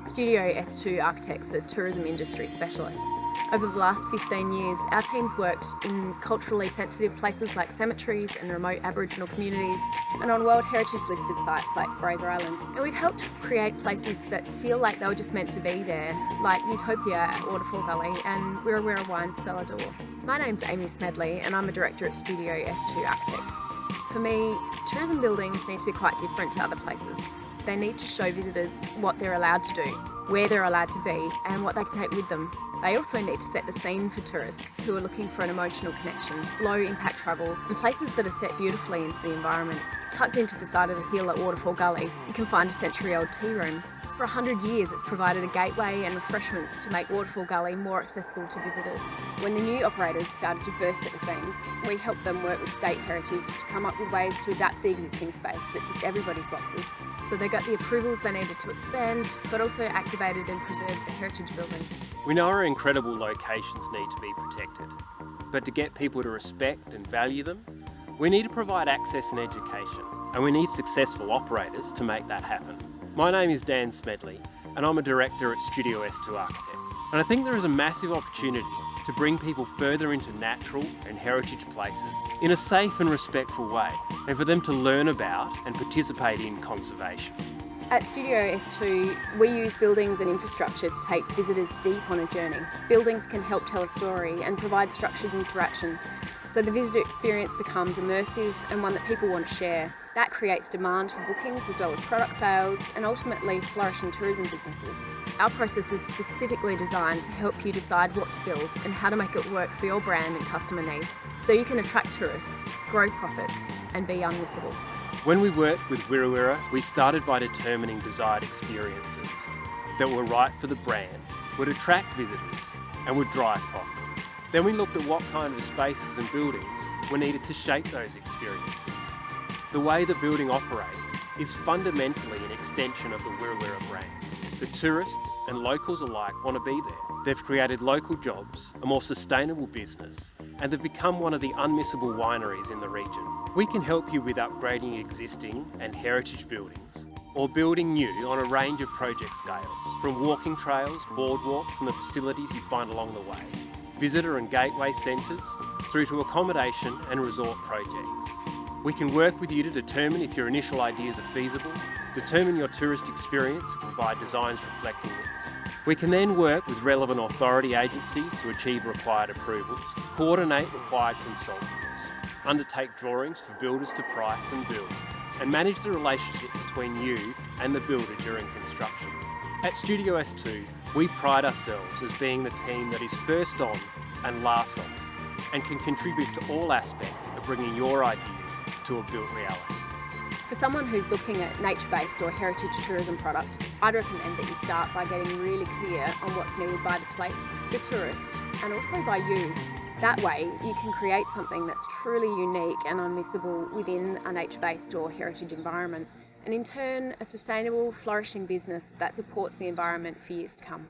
Studio S2 architects are tourism industry specialists. Over the last 15 years, our team's worked in culturally sensitive places like cemeteries and remote Aboriginal communities, and on World Heritage listed sites like Fraser Island. And we've helped create places that feel like they were just meant to be there, like Utopia at Waterfall Gully and Wirrawirra Wine's Cellar Door. My name's Amy Smedley and I'm a director at Studio S2 Architects. For me, tourism buildings need to be quite different to other places. They need to show visitors what they're allowed to do, where they're allowed to be, and what they can take with them. They also need to set the scene for tourists who are looking for an emotional connection, low impact travel, and places that are set beautifully into the environment. Tucked into the side of the hill at Waterfall Gully, you can find a century-old tea room. For 100 years, it's provided a gateway and refreshments to make Waterfall Gully more accessible to visitors. When the new operators started to burst at the seams, we helped them work with State Heritage to come up with ways to adapt the existing space that ticked everybody's boxes. So they got the approvals they needed to expand, but also activated and preserved the heritage building. We know our incredible locations need to be protected, but to get people to respect and value them, we need to provide access and education, and we need successful operators to make that happen. My name is Dan Smedley, and I'm a director at Studio S2 Architects. And I think there is a massive opportunity to bring people further into natural and heritage places in a safe and respectful way, and for them to learn about and participate in conservation. At Studio S2, we use buildings and infrastructure to take visitors deep on a journey. Buildings can help tell a story and provide structured interaction, so the visitor experience becomes immersive and one that people want to share. That creates demand for bookings as well as product sales and ultimately flourishing tourism businesses. Our process is specifically designed to help you decide what to build and how to make it work for your brand and customer needs, so you can attract tourists, grow profits and be unmissable. When we worked with Wirrawirra, we started by determining desired experiences that were right for the brand, would attract visitors and would drive profit. Then we looked at what kind of spaces and buildings were needed to shape those experiences. The way the building operates is fundamentally an extension of the Wirrawirra brand. The tourists and locals alike want to be there. They've created local jobs, a more sustainable business, and they've become one of the unmissable wineries in the region. We can help you with upgrading existing and heritage buildings, or building new on a range of project scales, from walking trails, boardwalks and the facilities you find along the way, visitor and gateway centres, through to accommodation and resort projects. We can work with you to determine if your initial ideas are feasible, determine your tourist experience and provide designs reflecting this. We can then work with relevant authority agencies to achieve required approvals, coordinate required consultants, undertake drawings for builders to price and build, and manage the relationship between you and the builder during construction. At Studio S2, we pride ourselves as being the team that is first on and last off, and can contribute to all aspects of bringing your ideas to a built reality. For someone who's looking at nature-based or heritage tourism product, I'd recommend that you start by getting really clear on what's needed by the place, the tourist, and also by you. That way, you can create something that's truly unique and unmissable within a nature-based or heritage environment, and in turn, a sustainable, flourishing business that supports the environment for years to come.